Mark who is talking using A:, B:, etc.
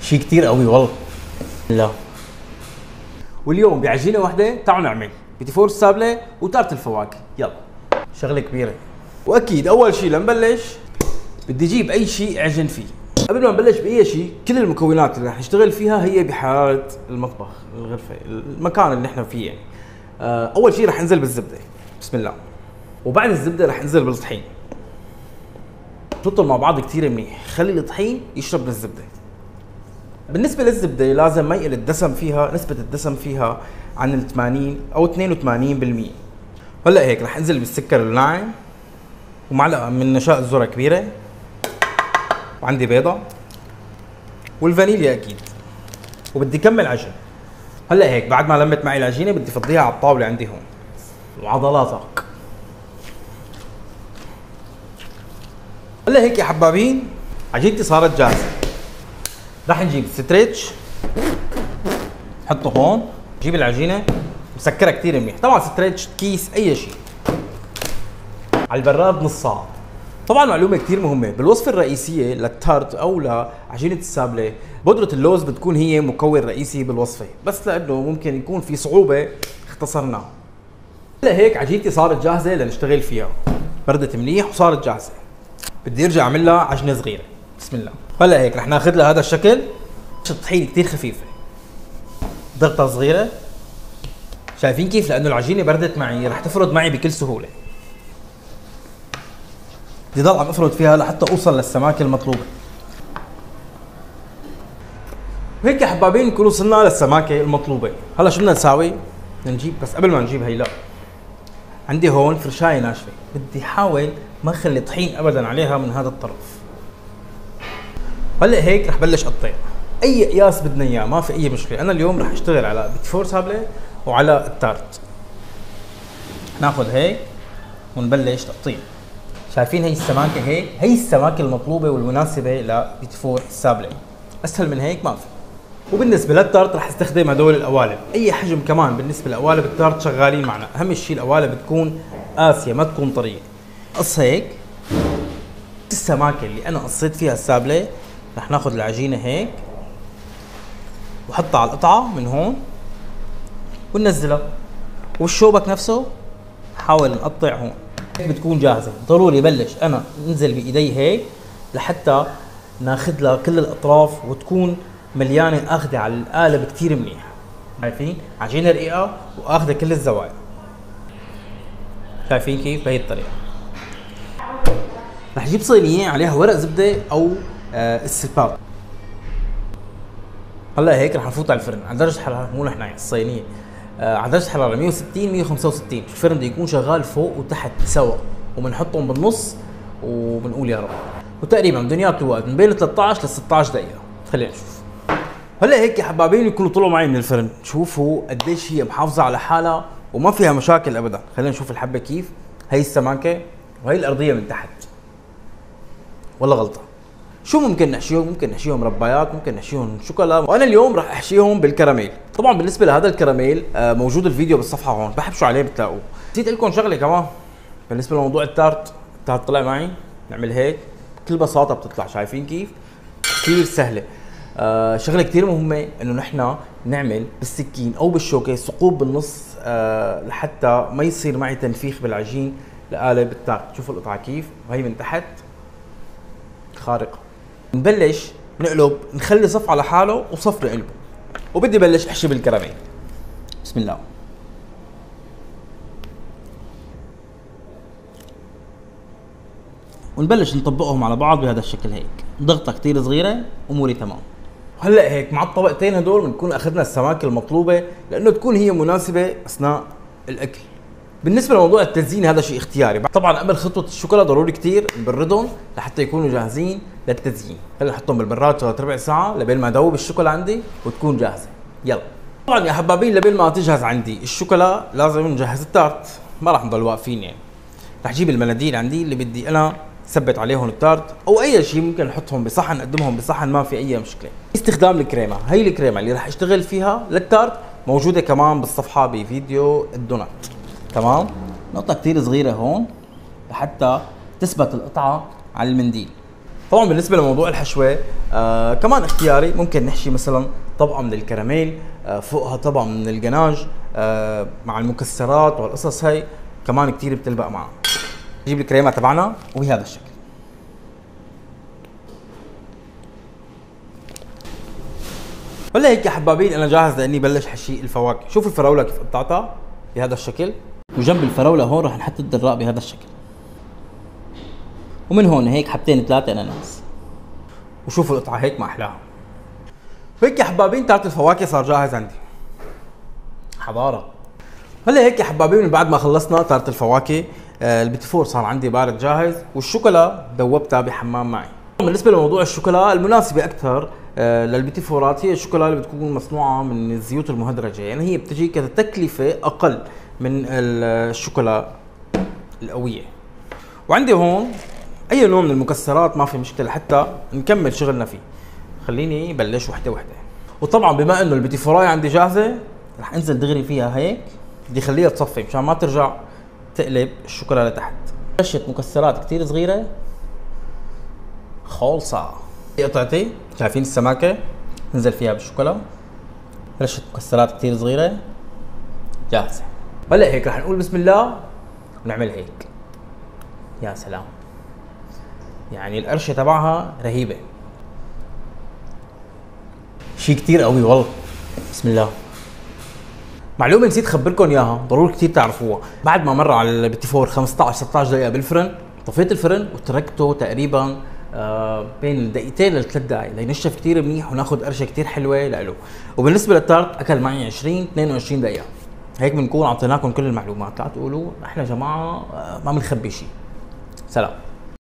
A: شيء كثير قوي والله. لا. واليوم بعجينه واحده تعالوا نعمل بيتي فور السابله وتارت الفواكه. يلا شغله كبيره. واكيد اول شيء لنبلش بدي اجيب اي شيء اعجن فيه. قبل ما نبلش باي شيء كل المكونات اللي رح نشتغل فيها هي بحراره المطبخ، الغرفه، المكان اللي نحن فيه يعني. اول شيء رح انزل بالزبده، بسم الله. وبعد الزبده رح انزل بالطحين. خلطهم مع بعض كثير منيح، خلي الطحين يشرب من الزبده. بالنسبه للزبده لازم ما يقل الدسم فيها، نسبه الدسم فيها عن ال 80 او 82%. هلا هيك رح انزل بالسكر الناعم ومعلقه من نشاء الذره كبيره، وعندي بيضه والفانيليا اكيد، وبدي كمل عجن. هلا هيك بعد ما لمت معي العجينه بدي افضيها على الطاوله عندي هون وعضلاتك. هلا هيك يا حبابين عجينتي صارت جاهزه. رح نجيب ستريتش نحطه هون، نجيب العجينه مسكره كثير منيح، طبعا ستريتش كيس اي شيء، على البراد نص ساعه. طبعا معلومه كثير مهمه بالوصفه الرئيسيه للتارت او لعجينه السابله، بودره اللوز بتكون هي مكون رئيسي بالوصفه، بس لانه ممكن يكون في صعوبه اختصرناها. هلا هيك عجينتي صارت جاهزه لنشتغل فيها، بردت منيح وصارت جاهزه. بدي ارجع اعمل لها عجنه صغيره، بسم الله. هلا هيك رح ناخذ لها هذا الشكل، الطحين كثير خفيفه، ضغطه صغيره. شايفين كيف؟ لانه العجينه بردت معي رح تفرد معي بكل سهوله. بدي ضل عم افرد فيها لحتى اوصل للسماكه المطلوبه. وهيك يا حبابين نكون وصلنا للسماكه المطلوبه. هلا شو بدنا نساوي؟ بدنا نجيب، بس قبل ما نجيب هي لا، عندي هون فرشايه ناشفه، بدي احاول ما اخلي طحين ابدا عليها من هذا الطرف. هلا هيك رح بلش اقطع اي قياس بدنا اياه، ما في اي مشكله. انا اليوم رح اشتغل على بيتي فور سابله وعلى التارت. ناخذ هيك ونبلش تقطيع. شايفين هي السماكه هيك؟ هي السماكه المطلوبه والمناسبه لبيتي فور السابله، اسهل من هيك ما في. وبالنسبه للتارت رح استخدم هدول القوالب، اي حجم كمان بالنسبه لقوالب التارت شغالين معنا، اهم شيء القوالب تكون قاسيه ما تكون طريه. قص هيك السماكه اللي انا قصيت فيها السابله، رح ناخذ العجينه هيك وحطها على القطعه من هون وننزلها، والشوبك نفسه حاول نقطع هون. هيك بتكون جاهزه. ضروري بلش انا انزل بايدي هيك لحتى ناخذ لها كل الاطراف وتكون مليانه اخذه على القالب كثير منيح. شايفين؟ عجينه رقيقه واخذه كل الزوايا. شايفين كيف؟ بهي الطريقه. رح اجيب صينيه عليها ورق زبده او السلباب. هلا هيك رح نفوت على الفرن على درجه حراره، مو نحن الصينيه على درجه حراره 160 165. الفرن بده يكون شغال فوق وتحت سوا، وبنحطهم بالنص وبنقول يا رب. وتقريبا بدهم ياكلوا وقت من بين 13 ل 16 دقيقه. خلينا نشوف. هلا هيك يا حبايبين يكونوا طلعوا معي من الفرن، شوفوا قديش هي محافظه على حالها وما فيها مشاكل ابدا. خلينا نشوف الحبه كيف. هي السماكه وهي الارضيه من تحت، والله غلطه. شو ممكن نحشيهم؟ ممكن نحشيهم ربايات، ممكن نحشيهم شوكولا، وانا اليوم راح احشيهم بالكراميل. طبعا بالنسبه لهذا الكراميل موجود الفيديو بالصفحه هون، بحبشوا عليه بتلاقوه. نسيت لكم شغله كمان بالنسبه لموضوع التارت. التارت طلع معي، نعمل هيك بكل بساطه بتطلع. شايفين كيف؟ كثير سهله. شغله كثير مهمه انه نحن نعمل بالسكين او بالشوكه ثقوب بالنص لحتى ما يصير معي تنفيخ بالعجين لقالب التارت. شوفوا القطعه كيف، وهي من تحت خارقه. نبلش نقلب، نخلي صف على حاله وصف نقلبه، وبدي بلش احشي بالكراميل. بسم الله. ونبلش نطبقهم على بعض بهذا الشكل هيك، ضغطه كثير صغيره اموري تمام. هلا هيك مع الطبقتين هدول بنكون اخذنا السماكه المطلوبه لانه تكون هي مناسبه اثناء الاكل. بالنسبه لموضوع التزيين هذا شيء اختياري، طبعا قبل خطوه الشوكولا ضروري كثير نبردهم لحتى يكونوا جاهزين للتزيين. هلا نحطهم بالبراد شغله ربع ساعه لبين ما ادوب الشوكولا عندي وتكون جاهزه. يلا. طبعا يا حبابين لبين ما تجهز عندي الشوكولا لازم نجهز التارت، ما راح نضل واقفين يعني. رح اجيب المناديل عندي اللي بدي انا ثبت عليهم التارت، او اي شيء ممكن نحطهم بصحن نقدمهم بصحن ما في اي مشكله. استخدام الكريمه، هي الكريمه اللي رح اشتغل فيها للتارت موجوده كمان بالصفحه بفيديو الدونات. تمام؟ نقطه كثير صغيره هون لحتى تثبت القطعه على المنديل. طبعا بالنسبه لموضوع الحشوه كمان اختياري، ممكن نحشي مثلا طبقه من الكراميل، فوقها طبقه من الجناج، مع المكسرات والقصص هي كمان كثير بتلبق معها. نجيب الكريمه تبعنا وبهذا الشكل. هلا هيك يا حبابين انا جاهز لاني بلش حشي الفواكه. شوفوا الفراوله كيف قطعتها بهذا الشكل، وجنب الفراوله هون رح نحط الدراء بهذا الشكل، ومن هون هيك حبتين 3 اناناس. وشوفوا القطعه هيك ما احلاها. وهيك يا حبابين تارت الفواكه صار جاهز عندي. حضاره. هلا هيك يا حبابين من بعد ما خلصنا تارت الفواكه، البيتي فور صار عندي بارد جاهز، والشوكولا دوبتها بحمام معي. بالنسبه لموضوع الشوكولا المناسبه اكثر للبيتي فورات هي الشوكولا اللي بتكون مصنوعه من الزيوت المهدرجه، يعني هي بتجي كتكلفه اقل من الشوكولا القويه. وعندي هون اي نوع من المكسرات ما في مشكله حتى نكمل شغلنا فيه. خليني بلش وحده وحده. وطبعا بما انه البيتي فوراي عندي جاهزه رح انزل دغري فيها هيك، بدي خليها تصفي مشان ما ترجع تقلب الشوكولا لتحت. رشه مكسرات كثير صغيره خالصه. قطعتي شايفين السماكه ننزل فيها بالشوكولا، رشه مكسرات كثير صغيره جاهزه. هلا هيك رح نقول بسم الله ونعمل هيك. يا سلام، يعني القرشه تبعها رهيبه، شيء كثير قوي والله. بسم الله. معلومه نسيت اخبركم اياها، ضروري كثير تعرفوها. بعد ما مر على البيتي فور 15 16 دقيقه بالفرن، طفيت الفرن وتركته تقريبا بين الدقيقتين للثلاث دقائق لينشف كثير منيح وناخذ قرشه كثير حلوه له. وبالنسبه للتارت اكل معي 20 22 دقيقه. هيك بنكون اعطيناكم كل المعلومات، لا تقولوا احنا جماعه ما بنخبي شيء. سلام.